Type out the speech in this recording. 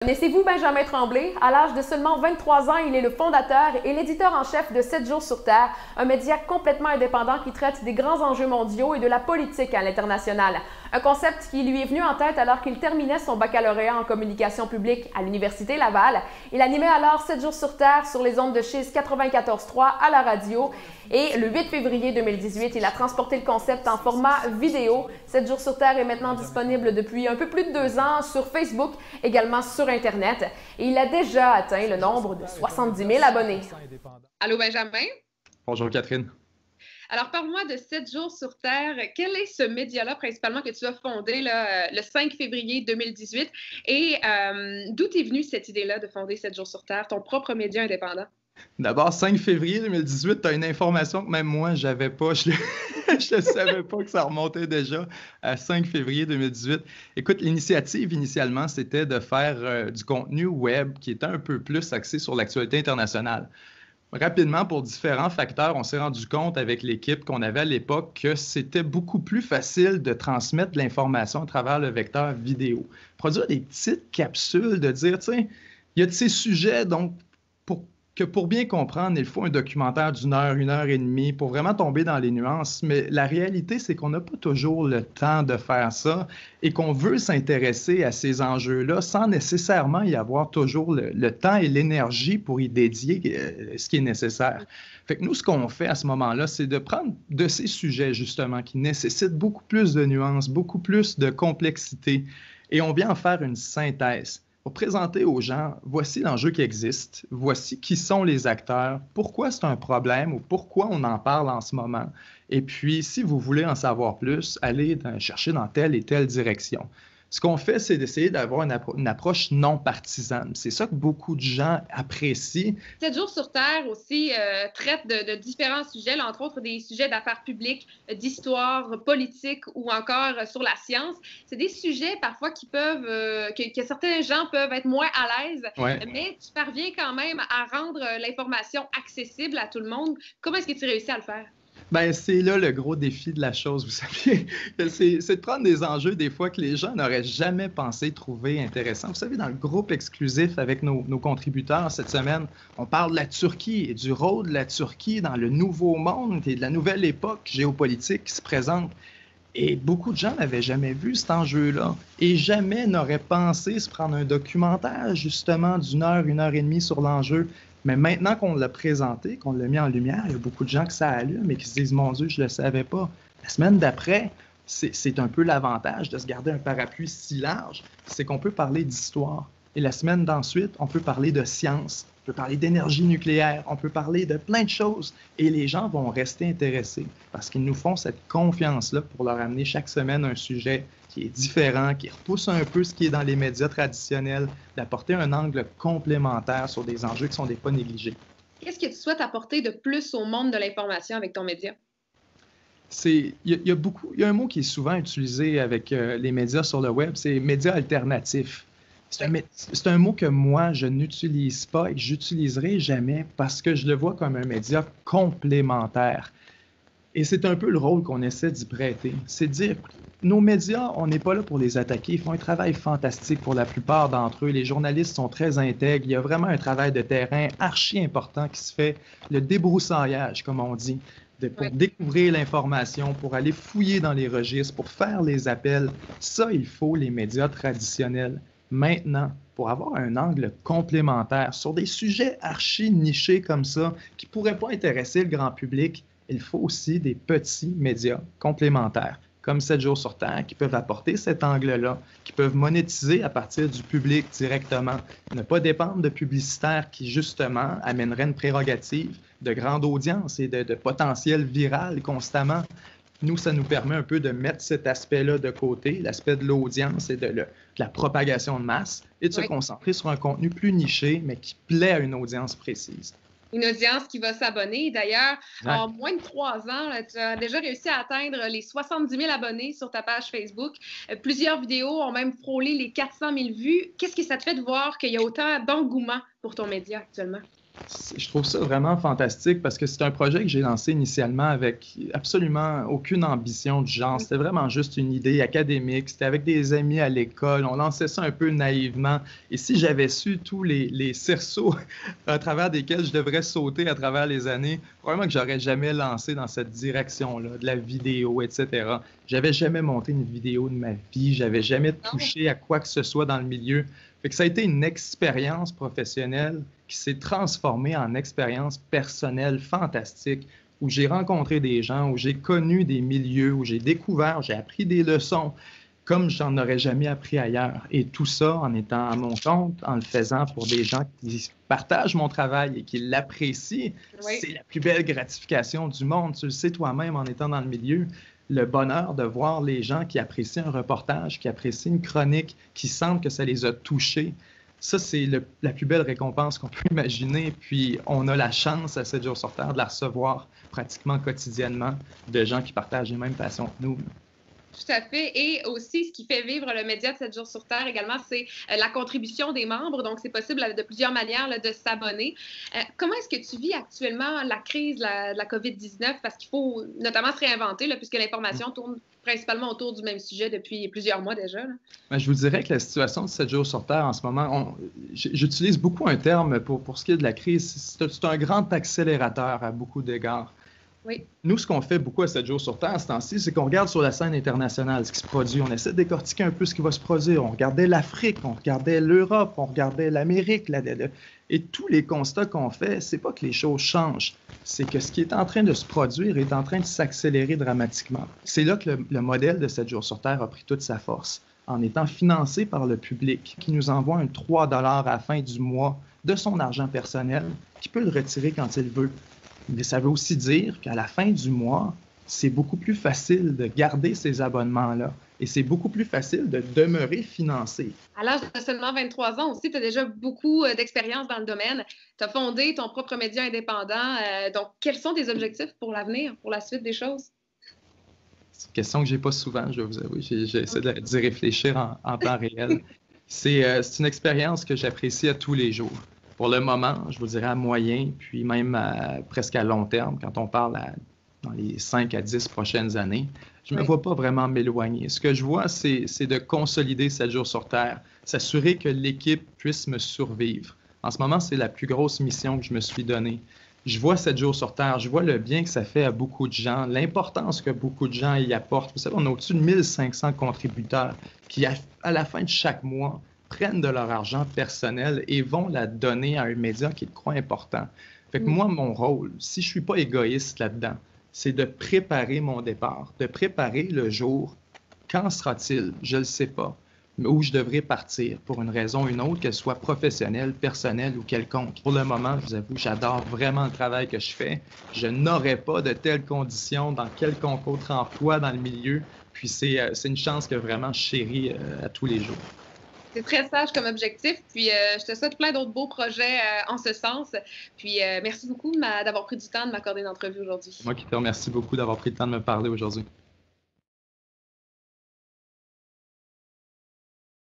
Connaissez-vous Benjamin Tremblay? À l'âge de seulement 23 ans, il est le fondateur et l'éditeur en chef de 7 jours sur Terre, un média complètement indépendant qui traite des grands enjeux mondiaux et de la politique à l'international. Un concept qui lui est venu en tête alors qu'il terminait son baccalauréat en communication publique à l'Université Laval. Il animait alors 7 jours sur Terre sur les ondes de Chiz 94.3 à la radio. Et le 8 février 2018, il a transporté le concept en format vidéo. 7 jours sur Terre est maintenant disponible depuis un peu plus de 2 ans sur Facebook, également sur Internet. Et il a déjà atteint le nombre de 70 000 abonnés. Allô Benjamin? Bonjour Catherine. Alors parle-moi de 7 jours sur Terre. Quel est ce média-là principalement que tu as fondé là, le 5 février 2018? Et d'où est venue cette idée-là de fonder 7 jours sur Terre, ton propre média indépendant? D'abord, 5 février 2018, tu as une information que même moi, j'avais pas. Je ne savais pas que ça remontait déjà à 5 février 2018. Écoute, l'initiative, initialement, c'était de faire du contenu web qui était un peu plus axé sur l'actualité internationale. Rapidement, pour différents facteurs, on s'est rendu compte avec l'équipe qu'on avait à l'époque que c'était beaucoup plus facile de transmettre de l'information à travers le vecteur vidéo. Produire des petites capsules, de dire, tiens, il y a de ces sujets, donc pour bien comprendre, il faut un documentaire d'1 heure et demie pour vraiment tomber dans les nuances. Mais la réalité, c'est qu'on n'a pas toujours le temps de faire ça et qu'on veut s'intéresser à ces enjeux-là sans nécessairement y avoir toujours le temps et l'énergie pour y dédier ce qui est nécessaire. Fait que nous, ce qu'on fait à ce moment-là, c'est de prendre de ces sujets, justement, qui nécessitent beaucoup plus de nuances, beaucoup plus de complexité, et on vient en faire une synthèse. Pour présenter aux gens, voici l'enjeu qui existe, voici qui sont les acteurs, pourquoi c'est un problème ou pourquoi on en parle en ce moment. Et puis, si vous voulez en savoir plus, allez chercher dans telle et telle direction. Ce qu'on fait, c'est d'essayer d'avoir une approche non partisane. C'est ça que beaucoup de gens apprécient. 7 jours sur Terre aussi traite de différents sujets, là, entre autres des sujets d'affaires publiques, d'histoire, politique ou encore sur la science. C'est des sujets parfois qui peuvent, que certains gens peuvent être moins à l'aise, Ouais. Mais tu parviens quand même à rendre l'information accessible à tout le monde. Comment est-ce que tu réussis à le faire? Ben, c'est là le gros défi de la chose, vous savez. C'est de prendre des enjeux des fois que les gens n'auraient jamais pensé trouver intéressants. Vous savez, dans le groupe exclusif avec nos contributeurs cette semaine, on parle de la Turquie et du rôle de la Turquie dans le nouveau monde et de la nouvelle époque géopolitique qui se présente. Et beaucoup de gens n'avaient jamais vu cet enjeu-là et jamais n'auraient pensé se prendre un documentaire justement d'1 heure et demie sur l'enjeu. Mais maintenant qu'on l'a présenté, qu'on l'a mis en lumière, il y a beaucoup de gens que ça allume et qui se disent « Mon Dieu, je ne le savais pas ». La semaine d'après, c'est un peu l'avantage de se garder un parapluie si large, c'est qu'on peut parler d'histoire. Et la semaine d'ensuite, on peut parler de science, on peut parler d'énergie nucléaire, on peut parler de plein de choses. Et les gens vont rester intéressés parce qu'ils nous font cette confiance-là pour leur amener chaque semaine un sujet qui est différent, qui repousse un peu ce qui est dans les médias traditionnels, d'apporter un angle complémentaire sur des enjeux qui sont des pas négligés. Qu'est-ce que tu souhaites apporter de plus au monde de l'information avec ton média? Il y a un mot qui est souvent utilisé avec les médias sur le web, c'est médias alternatifs. C'est un mot que moi, je n'utilise pas et que j'utiliserai jamais parce que je le vois comme un média complémentaire. Et c'est un peu le rôle qu'on essaie d'y prêter. C'est de dire, nos médias, on n'est pas là pour les attaquer. Ils font un travail fantastique pour la plupart d'entre eux. Les journalistes sont très intègres. Il y a vraiment un travail de terrain archi important qui se fait. Le débroussaillage, comme on dit, pour découvrir l'information, pour aller fouiller dans les registres, pour faire les appels. Ça, il faut les médias traditionnels. Maintenant, pour avoir un angle complémentaire sur des sujets archi nichés comme ça, qui ne pourraient pas intéresser le grand public, il faut aussi des petits médias complémentaires, comme 7 jours sur Terre, qui peuvent apporter cet angle-là, qui peuvent monétiser à partir du public directement, ne pas dépendre de publicitaires qui, justement, amèneraient une prérogative de grande audience et de potentiel viral constamment. Nous, ça nous permet un peu de mettre cet aspect-là de côté, l'aspect de l'audience et de la propagation de masse, et de se concentrer sur un contenu plus niché, mais qui plaît à une audience précise. Une audience qui va s'abonner. D'ailleurs, en moins de 3 ans, là, tu as déjà réussi à atteindre les 70 000 abonnés sur ta page Facebook. Plusieurs vidéos ont même frôlé les 400 000 vues. Qu'est-ce que ça te fait de voir qu'il y a autant d'engouement pour ton média actuellement? Je trouve ça vraiment fantastique parce que c'est un projet que j'ai lancé initialement avec absolument aucune ambition du genre. C'était vraiment juste une idée académique. C'était avec des amis à l'école. On lançait ça un peu naïvement. Et si j'avais su tous les cerceaux à travers desquels je devrais sauter à travers les années, probablement que j'aurais jamais lancé dans cette direction-là, de la vidéo, etc. J'avais jamais monté une vidéo de ma vie. J'avais jamais touché à quoi que ce soit dans le milieu. Fait que ça a été une expérience professionnelle qui s'est transformée en expérience personnelle fantastique, où j'ai rencontré des gens, où j'ai connu des milieux, où j'ai découvert, j'ai appris des leçons comme j'en aurais jamais appris ailleurs. Et tout ça en étant à mon compte, en le faisant pour des gens qui partagent mon travail et qui l'apprécient. Oui. C'est la plus belle gratification du monde. Tu le sais toi-même en étant dans le milieu. Le bonheur de voir les gens qui apprécient un reportage, qui apprécient une chronique, qui sentent que ça les a touchés. Ça, c'est la plus belle récompense qu'on peut imaginer. Puis, on a la chance à 7 jours sur Terre de la recevoir pratiquement quotidiennement de gens qui partagent les mêmes passions que nous. Tout à fait. Et aussi, ce qui fait vivre le média de 7 jours sur Terre également, c'est la contribution des membres. Donc, c'est possible de plusieurs manières de s'abonner. Comment est-ce que tu vis actuellement la crise de la COVID-19? Parce qu'il faut notamment se réinventer, puisque l'information tourne principalement autour du même sujet depuis plusieurs mois déjà. Je vous dirais que la situation de 7 jours sur Terre en ce moment, j'utilise beaucoup un terme pour ce qui est de la crise. C'est un grand accélérateur à beaucoup d'égards. Oui. Nous, ce qu'on fait beaucoup à 7 jours sur Terre, ce temps-ci, c'est qu'on regarde sur la scène internationale ce qui se produit. On essaie de décortiquer un peu ce qui va se produire. On regardait l'Afrique, on regardait l'Europe, on regardait l'Amérique. Et tous les constats qu'on fait, c'est pas que les choses changent. C'est que ce qui est en train de se produire est en train de s'accélérer dramatiquement. C'est là que le modèle de 7 jours sur Terre a pris toute sa force, en étant financé par le public, qui nous envoie un 3 $ à la fin du mois de son argent personnel, qui peut le retirer quand il veut. Mais ça veut aussi dire qu'à la fin du mois, c'est beaucoup plus facile de garder ces abonnements-là et c'est beaucoup plus facile de demeurer financé. À l'âge de seulement 23 ans aussi, tu as déjà beaucoup d'expérience dans le domaine. Tu as fondé ton propre média indépendant. Donc, quels sont tes objectifs pour l'avenir, pour la suite des choses? C'est une question que je n'ai pas souvent, je vais vous avouer. J'essaie d'y réfléchir en temps réel. C'est une expérience que j'apprécie à tous les jours. Pour le moment, je vous dirais à moyen, puis même presque à long terme, quand on parle dans les 5 à 10 prochaines années, je ne me vois pas vraiment m'éloigner. Ce que je vois, c'est de consolider 7 jours sur Terre, s'assurer que l'équipe puisse me survivre. En ce moment, c'est la plus grosse mission que je me suis donnée. Je vois 7 jours sur Terre, je vois le bien que ça fait à beaucoup de gens, l'importance que beaucoup de gens y apportent. Vous savez, on a au-dessus de 1500 contributeurs qui, à la fin de chaque mois, prennent de leur argent personnel et vont la donner à un média qu'ils croient important. Fait que moi, mon rôle, si je ne suis pas égoïste là-dedans, c'est de préparer mon départ, de préparer le jour. Quand sera-t-il? Je ne le sais pas. Mais où je devrais partir pour une raison ou une autre, qu'elle soit professionnelle, personnelle ou quelconque. Pour le moment, je vous avoue, j'adore vraiment le travail que je fais. Je n'aurais pas de telles conditions dans quelconque autre emploi dans le milieu. Puis c'est une chance que vraiment je chéris à tous les jours. C'est très sage comme objectif. Puis, je te souhaite plein d'autres beaux projets en ce sens. Puis, merci beaucoup d'avoir pris du temps de m'accorder une entrevue aujourd'hui. Moi qui te remercie beaucoup d'avoir pris le temps de me parler aujourd'hui.